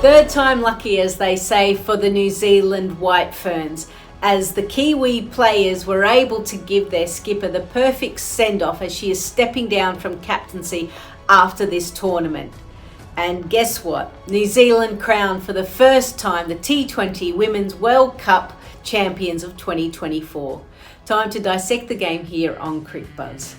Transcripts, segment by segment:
Third time lucky, as they say, for the New Zealand White Ferns, as the Kiwi players were able to give their skipper the perfect send-off as she is stepping down from captaincy after this tournament. And guess what? New Zealand crowned for the first time the T20 Women's World Cup champions of 2024. Time to dissect the game here on Cricbuzz.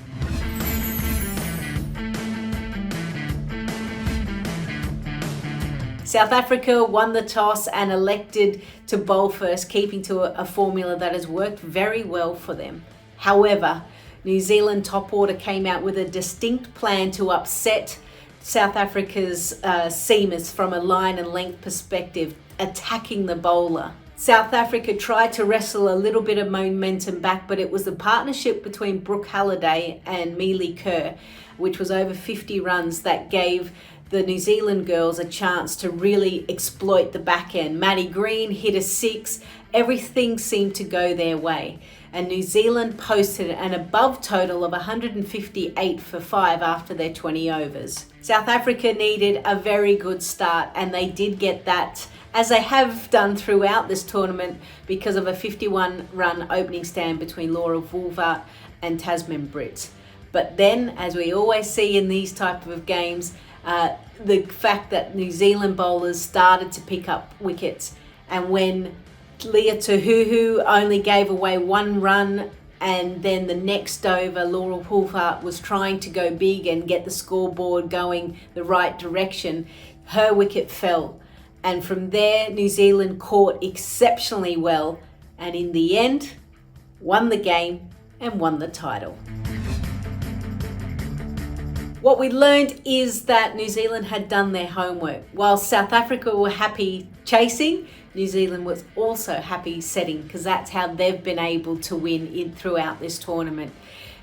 South Africa won the toss and elected to bowl first, keeping to a formula that has worked very well for them. However, New Zealand top order came out with a distinct plan to upset South Africa's seamers from a line and length perspective, attacking the bowler. South Africa tried to wrestle a little bit of momentum back, but it was the partnership between Brooke Halliday and Amelia Kerr, which was over 50 runs, that gave the New Zealand girls a chance to really exploit the back end. Maddie Green hit a 6. Everything seemed to go their way. And New Zealand posted an above total of 158 for 5 after their 20 overs. South Africa needed a very good start, and they did get that, as they have done throughout this tournament, because of a 51-run opening stand between Laura Woolfart and Tasman Britt. But then, as we always see in these type of games, the fact that New Zealand bowlers started to pick up wickets, and when Leah Tahuhu only gave away 1 run, and then the next over Laura Woolfart was trying to go big and get the scoreboard going the right direction, her wicket fell. And from there, New Zealand caught exceptionally well, and in the end, won the game and won the title. What we learned is that New Zealand had done their homework. While South Africa were happy chasing, New Zealand was also happy setting, because that's how they've been able to win throughout this tournament.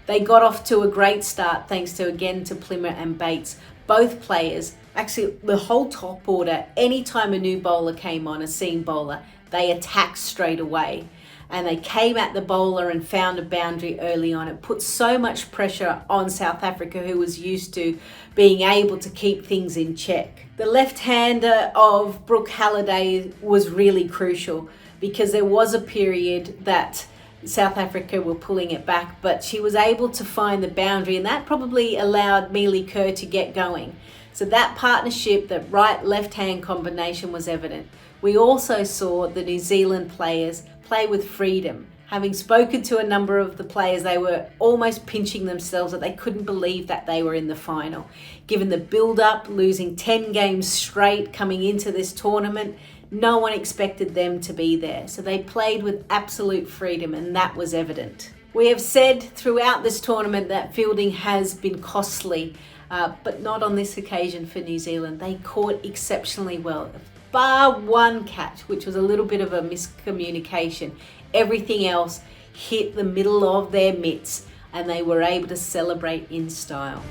They got off to a great start thanks to Plimmer and Bates. Both players, actually the whole top order, anytime a new bowler came on, a seam bowler, they attacked straight away. And they came at the bowler and found a boundary early on. It put so much pressure on South Africa, who was used to being able to keep things in check. The left-hander of Brooke Halliday was really crucial, because there was a period that South Africa were pulling it back, but she was able to find the boundary, and that probably allowed Amelia Kerr to get going. So that partnership, that right-left-hand combination, was evident. We also saw the New Zealand players play with freedom. Having spoken to a number of the players, they were almost pinching themselves that they couldn't believe that they were in the final. Given the build-up, losing 10 games straight coming into this tournament, no one expected them to be there. So they played with absolute freedom, and that was evident. We have said throughout this tournament that fielding has been costly, but not on this occasion for New Zealand. They caught exceptionally well, bar 1 catch, which was a little bit of a miscommunication. Everything else hit the middle of their mitts, and they were able to celebrate in style.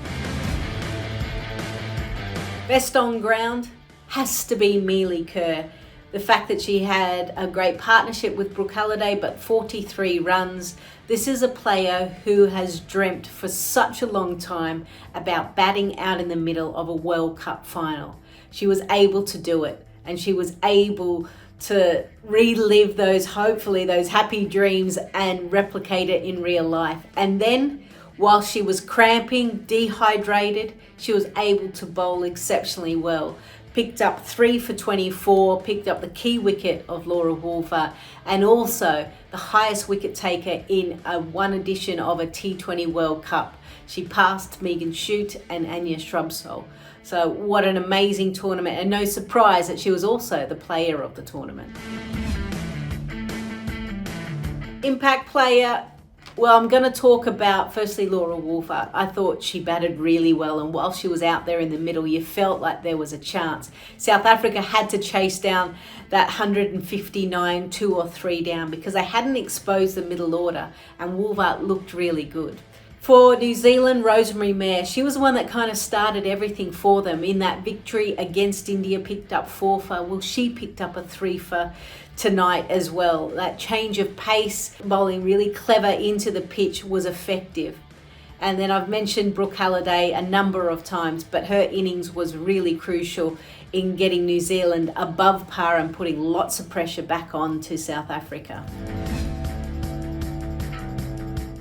Best on ground has to be Amelia Kerr. The fact that she had a great partnership with Brooke Halliday, but 43 runs. This is a player who has dreamt for such a long time about batting out in the middle of a World Cup final. She was able to do it, and she was able to relive those happy dreams and replicate it in real life. And then, while she was cramping, dehydrated, she was able to bowl exceptionally well. Picked up 3 for 24, picked up the key wicket of Laura Woolfart, and also the highest wicket taker in one edition of a T20 World Cup. She passed Megan Shute and Anya Shrubsole. So what an amazing tournament, and no surprise that she was also the player of the tournament. Impact player, well, I'm going to talk about firstly Laura Woolfart. I thought she batted really well, and while she was out there in the middle, you felt like there was a chance. South Africa had to chase down that 159, 2 or 3 down, because they hadn't exposed the middle order, and Woolfart looked really good. For New Zealand, Rosemary Mayer, she was the one that kind of started everything for them. In that victory against India, picked up 4 for, well, she picked up a 3 for tonight as well. That change of pace, bowling really clever into the pitch, was effective. And then I've mentioned Brooke Halliday a number of times, but her innings was really crucial in getting New Zealand above par and putting lots of pressure back on to South Africa.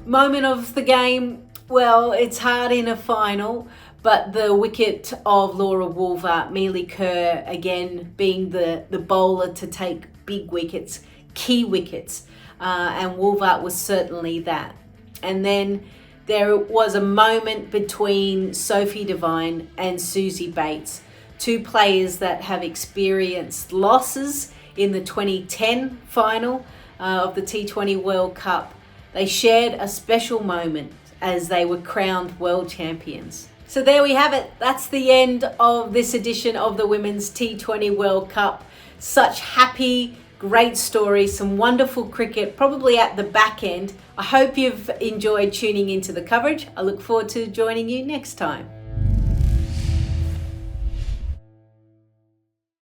Moment of the game, well, it's hard in a final, but the wicket of Laura Wolver, Amelia Kerr again being the bowler to take big wickets, key wickets, and Wolver was certainly that. And then there was a moment between Sophie Devine and Suzie Bates, two players that have experienced losses in the 2010 final of the T20 World Cup. They shared a special moment as they were crowned world champions. So there we have it. That's the end of this edition of the Women's T20 World Cup. Such happy, great stories, some wonderful cricket, probably at the back end. I hope you've enjoyed tuning into the coverage. I look forward to joining you next time.